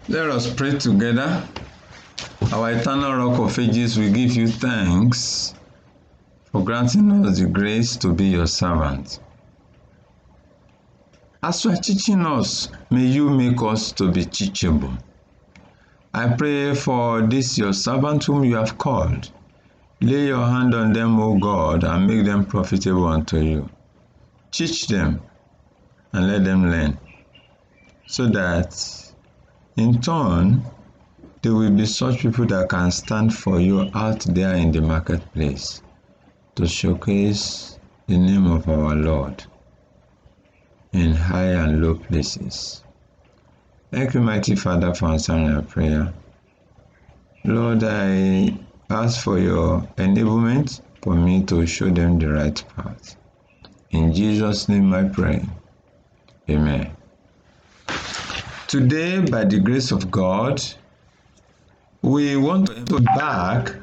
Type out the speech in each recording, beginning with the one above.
Let us pray together. Our eternal rock of ages, we give you thanks for granting us the grace to be your servant. As you are teaching us, may you make us to be teachable. I pray for this your servant whom you have called. Lay your hand on them, O God, and make them profitable unto you. Teach them and let them learn, so that in turn, there will be such people that can stand for you out there in the marketplace to showcase the name of our Lord in high and low places. Thank you, mighty Father, for answering our prayer. Lord, I ask for your enablement for me to show them the right path. In Jesus' name I pray. Amen. Today, by the grace of God, we want to go back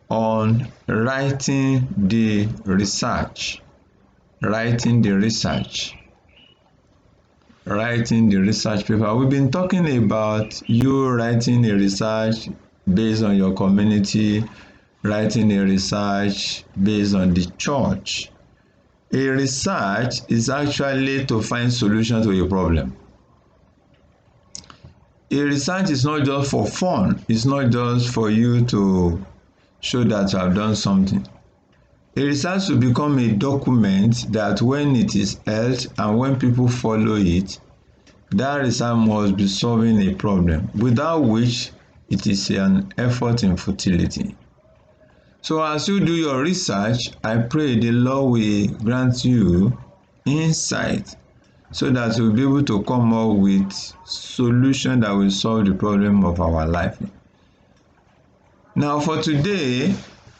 on writing the research paper. We've been talking about you writing a research based on your community, writing a research based on the church. A research is actually to find solution to a problem. A research is not just for fun. It's not just for you to show that you have done something. A research will become a document that when it is held and when people follow it, that research must be solving a problem, without which it is an effort in futility. So as you do your research, I pray the Lord will grant you insight so that you'll be able to come up with solution that will solve the problem of our life. Now for today,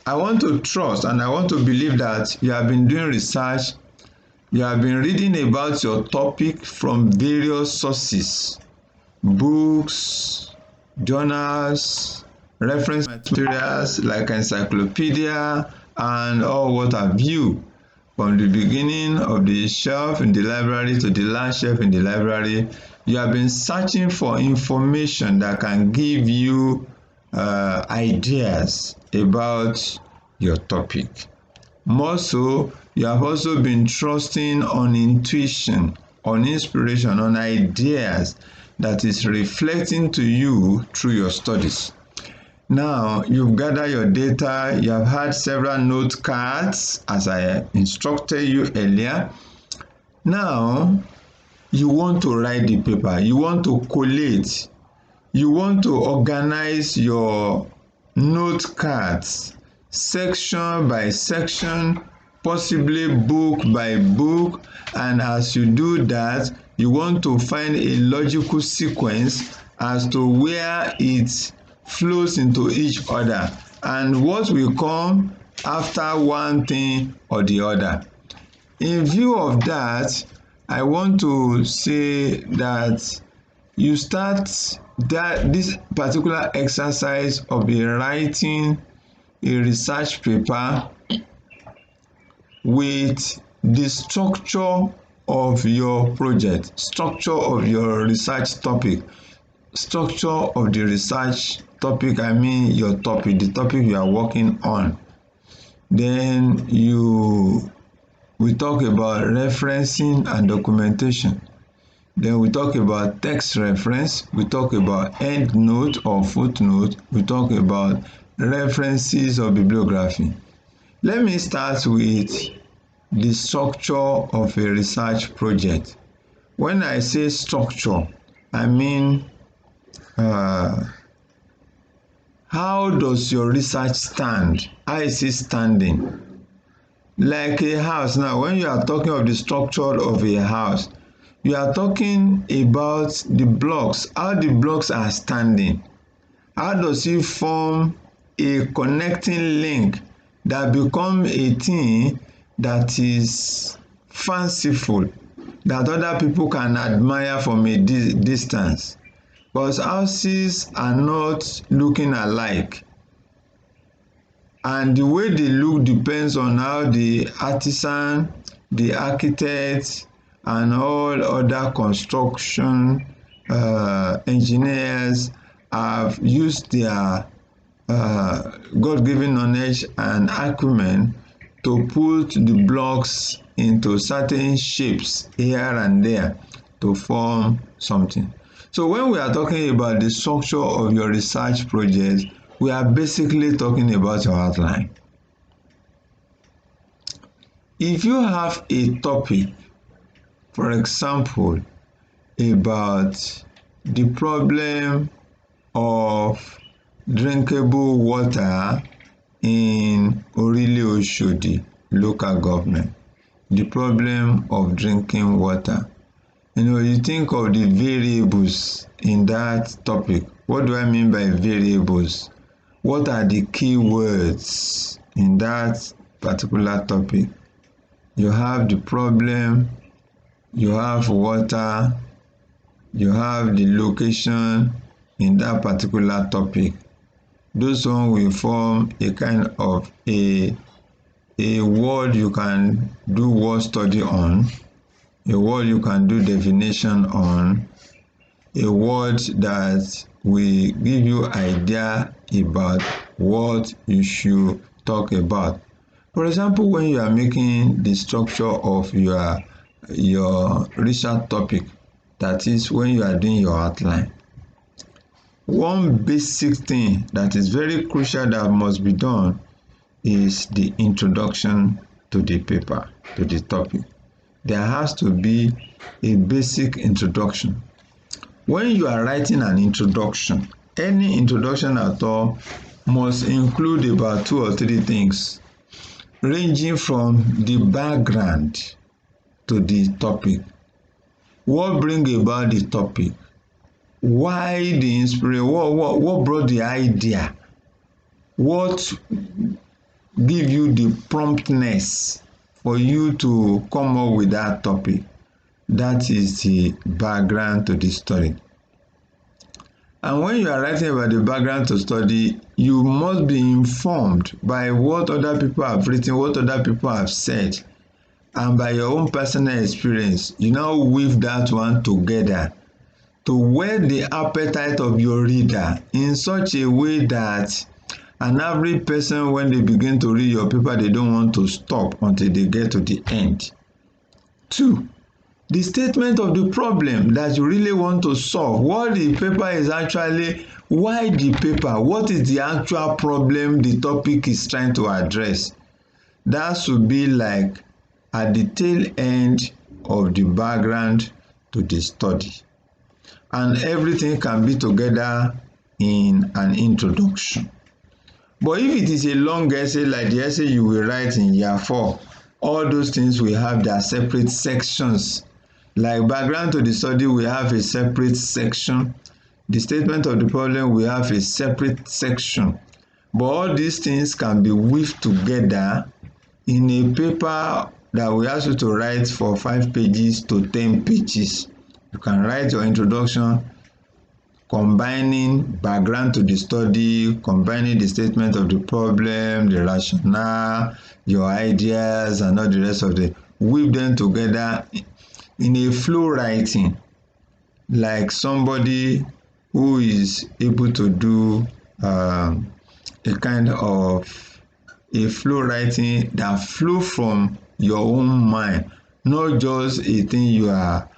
I want to trust and I want to believe that you have been doing research, you have been reading about your topic from various sources, books, journals, reference materials like encyclopedia and all what have you. From the beginning of the shelf in the library to the last shelf in the library, you have been searching for information that can give you ideas about your topic. More so, you have also been trusting on intuition, on inspiration, on ideas that is reflecting to you through your studies. Now, you've gathered your data, you have had several note cards as I instructed you earlier. Now, you want to write the paper, you want to collate, you want to organize your note cards section by section, possibly book by book, and as you do that, you want to find a logical sequence as to where it flows into each other and what will come after one thing or the other. In view of that, I want to say that you start this particular exercise of writing a research paper with the structure of your project, structure of your research topic, structure of the research topic, I mean your topic, the topic you are working on. Then we talk about referencing and documentation. Then we talk about text reference, we talk about endnote or footnote, we talk about references or bibliography. Let me start with the structure of a research project. When I say structure, I mean how does your research stand? How is it standing? Like a house now, when you are talking of the structure of a house, you are talking about the blocks, how the blocks are standing. How does it form a connecting link that become a thing that is fanciful, that other people can admire from a distance? Because houses are not looking alike, and the way they look depends on how the artisan, the architect, and all other construction engineers have used their God-given knowledge and acumen to put the blocks into certain shapes here and there to form something. So when we are talking about the structure of your research project, we are basically talking about your outline. If you have a topic, for example, about the problem of drinkable water in Orile Oshodi local government, the problem of drinking water. You think of the variables in that topic. What do I mean by variables? What are the key words in that particular topic? You have the problem, you have water, you have the location in that particular topic. Those ones will form a kind of a word you can do word study on, a word you can do definition on, a word that will give you idea about what you should talk about. For example, when you are making the structure of your research topic, that is when you are doing your outline, one basic thing that is very crucial that must be done is the introduction to the paper, to the topic. There has to be a basic introduction. When you are writing an introduction, any introduction at all must include about 2 or 3 things, ranging from the background to the topic. What brings about the topic? Why the inspiration? What brought the idea? What give you the promptness for you to come up with that topic? That is the background to the story. And when you are writing about the background to study, you must be informed by what other people have written, what other people have said, and by your own personal experience. You now weave that one together to whet the appetite of your reader in such a way that an average person, when they begin to read your paper, they don't want to stop until they get to the end. 2, the statement of the problem that you really want to solve. What the paper is actually, why the paper, what is the actual problem the topic is trying to address. That should be like at the tail end of the background to the study. And everything can be together in an introduction. But if it is a long essay like the essay you will write in year 4, all those things will have their separate sections. Like background to the study, we have a separate section. The statement of the problem, we have a separate section. But all these things can be weaved together in a paper that we ask you to write for 5 pages to 10 pages. You can write your introduction, combining background to the study, combining the statement of the problem, the rationale, your ideas, and all the rest of it. Weave them together in a flow writing, like somebody who is able to do a kind of a flow writing that flow from your own mind, not just a thing you are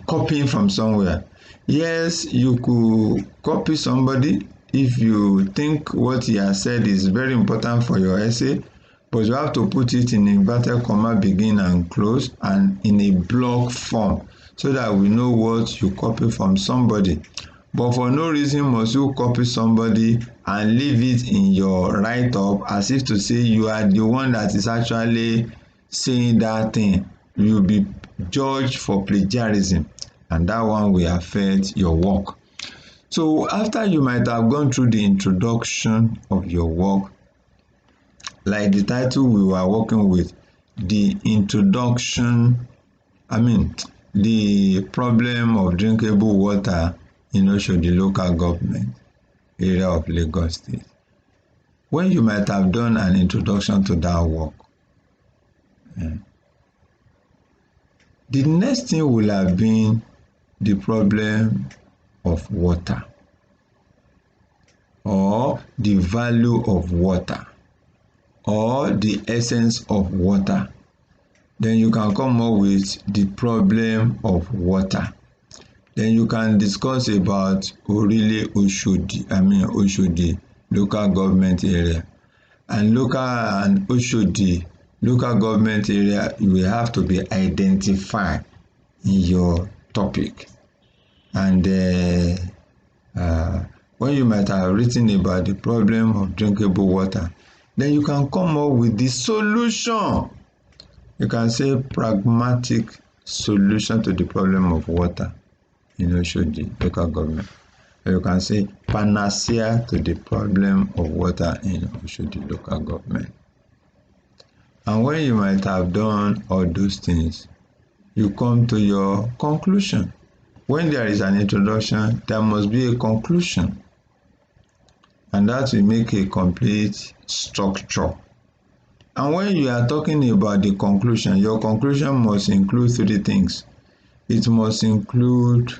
copying from somewhere. Yes, you could copy somebody if you think what he has said is very important for your essay, but you have to put it in inverted comma, begin and close, and in a block form, so that we know what you copy from somebody. But for no reason must you copy somebody and leave it in your write-up as if to say you are the one that is actually saying that thing. You will be judged for plagiarism, and that one will affect your work. So after you might have gone through the introduction of your work, like the title we were working with, the introduction, the problem of drinkable water in Oshodi local government area of Lagos State. When you might have done an introduction to that work, the next thing will have been the problem of water or the value of water or the essence of water. Then you can come up with the problem of water. Then you can discuss about Orile Oshodi local government area. And Oshodi local government area, you will have to be identified in your topic. And when you might have written about the problem of drinkable water, then you can come up with the solution. You can say pragmatic solution to the problem of water in Oshodi local government. Or you can say panacea to the problem of water in Oshodi local government. And when you might have done all those things, you come to your conclusion. When there is an introduction, there must be a conclusion. And that will make a complete structure. And when you are talking about the conclusion, your conclusion must include three things. It must include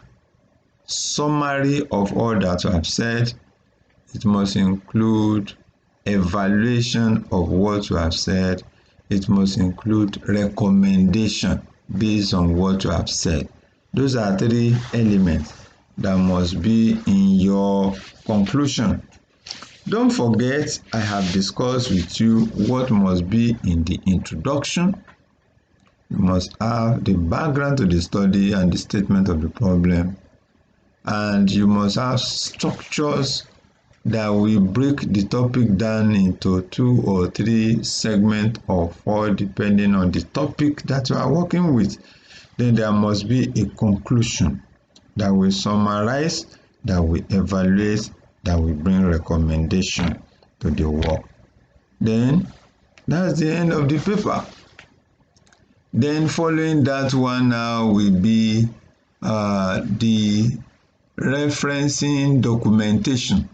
summary of all that you have said. It must include evaluation of what you have said. It must include recommendation based on what you have said. Those are three elements that must be in your conclusion. Don't forget, I have discussed with you what must be in the introduction. You must have the background to the study and the statement of the problem. And you must have structures that will break the topic down into 2 or 3 segments or 4, depending on the topic that you are working with. Then there must be a conclusion that will summarize, that will evaluate, that will bring recommendation to the work. Then that's the end of the paper. Then following that one now will be the referencing documentation.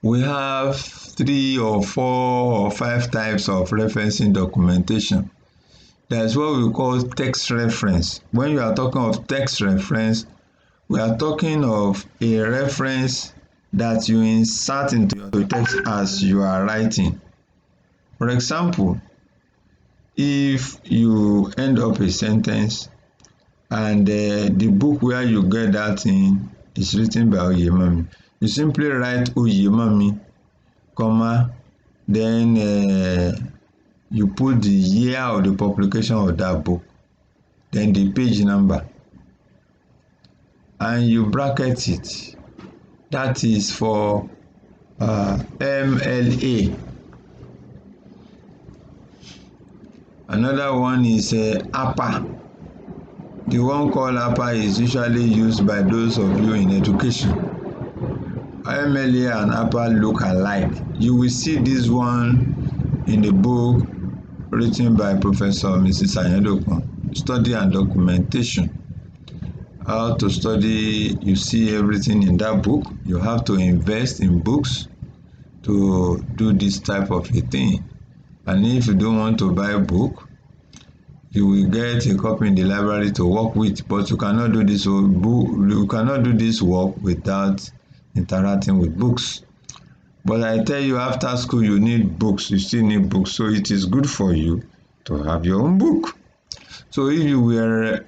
We have 3 or 4 or 5 types of referencing documentation. That's what we call text reference. When you are talking of text reference, we are talking of a reference that you insert into your text as you are writing. For example, if you end up a sentence and the book where you get that in is written by Oyemami, you simply write Oyemami, comma, then you put the year of the publication of that book, then the page number, and you bracket it. That is for MLA. Another one is APA. The one called APA is usually used by those of you in education. MLA and APA look alike. You will see this one in the book written by Professor Mrs. Anyedokun, Study and Documentation. How to study, you see everything in that book. You have to invest in books to do this type of a thing. And if you don't want to buy a book, you will get a copy in the library to work with, but you cannot do this work without interacting with books. But I tell you, after school you need books, you still need books, so it is good for you to have your own book. So if you will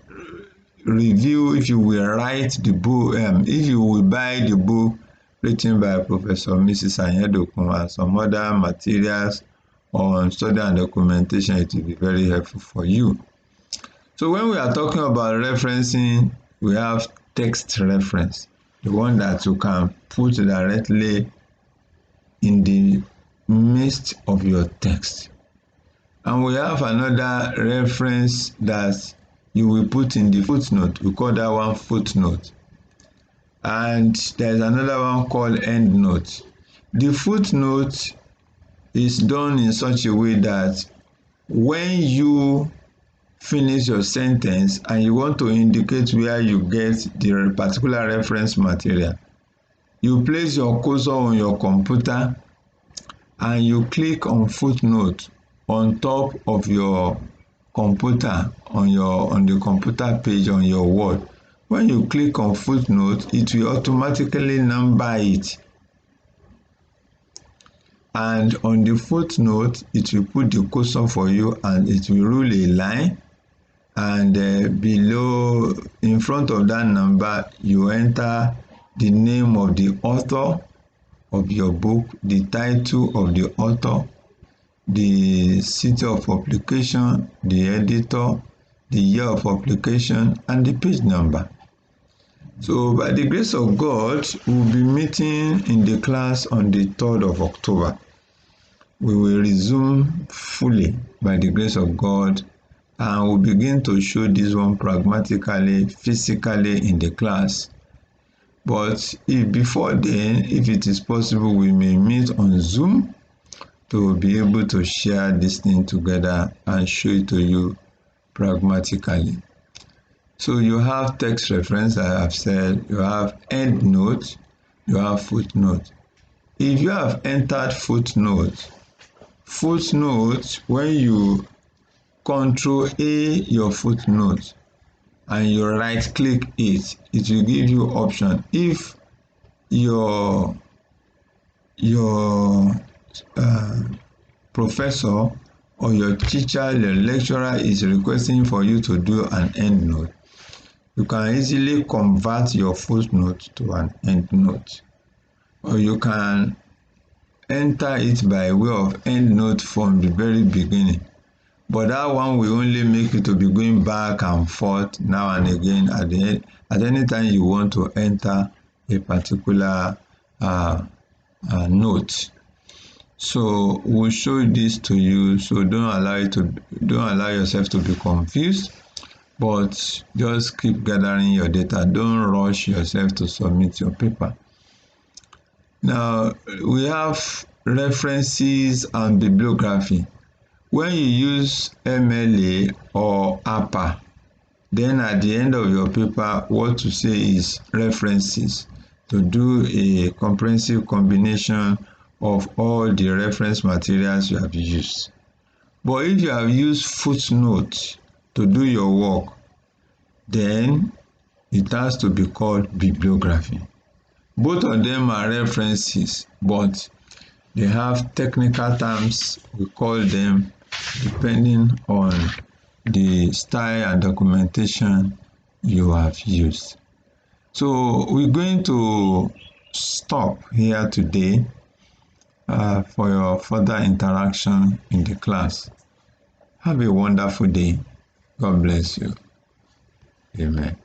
if you will write the book, if you will buy the book written by Professor Mrs. Anyedokun and some other materials on study and documentation, it will be very helpful for you. So when we are talking about referencing, we have text reference, the one that you can put directly in the midst of your text. And we have another reference that you will put in the footnote. We call that one footnote. And there's another one called endnote. The footnote is done in such a way that when you finish your sentence and you want to indicate where you get the particular reference material, you place your cursor on your computer and you click on footnote on top of your computer, on the computer page on your Word. When you click on footnote, it will automatically number it. And on the footnote, it will put the question for you and it will rule a line. And below, in front of that number, you enter the name of the author of your book, the title of the author, the city of publication, the editor, the year of publication, and the page number. So by the grace of God, we'll be meeting in the class on the 3rd of October. We will resume fully by the grace of God, and we'll begin to show this one pragmatically, physically in the class. But if before then, if it is possible, we may meet on Zoom to be able to share this thing together and show it to you pragmatically. So you have text reference, I have said, you have endnote, you have footnote. If you have entered footnote, when you Control A your footnote and you right click it, it will give you option. If your professor or your teacher, your lecturer is requesting for you to do an endnote, you can easily convert your footnote to an endnote, or you can enter it by way of endnote from the very beginning. But that one will only make you to be going back and forth now and again at any time you want to enter a particular note. So we'll show this to you. So don't allow yourself to be confused, but just keep gathering your data. Don't rush yourself to submit your paper. Now we have references and bibliography. When you use MLA or APA, then at the end of your paper, what to say is references, to do a comprehensive combination of all the reference materials you have used. But if you have used footnotes to do your work, then it has to be called bibliography. Both of them are references, but they have technical terms. We call them depending on the style and documentation you have used. So we're going to stop here today for your further interaction in the class. Have a wonderful day. God bless you. Amen.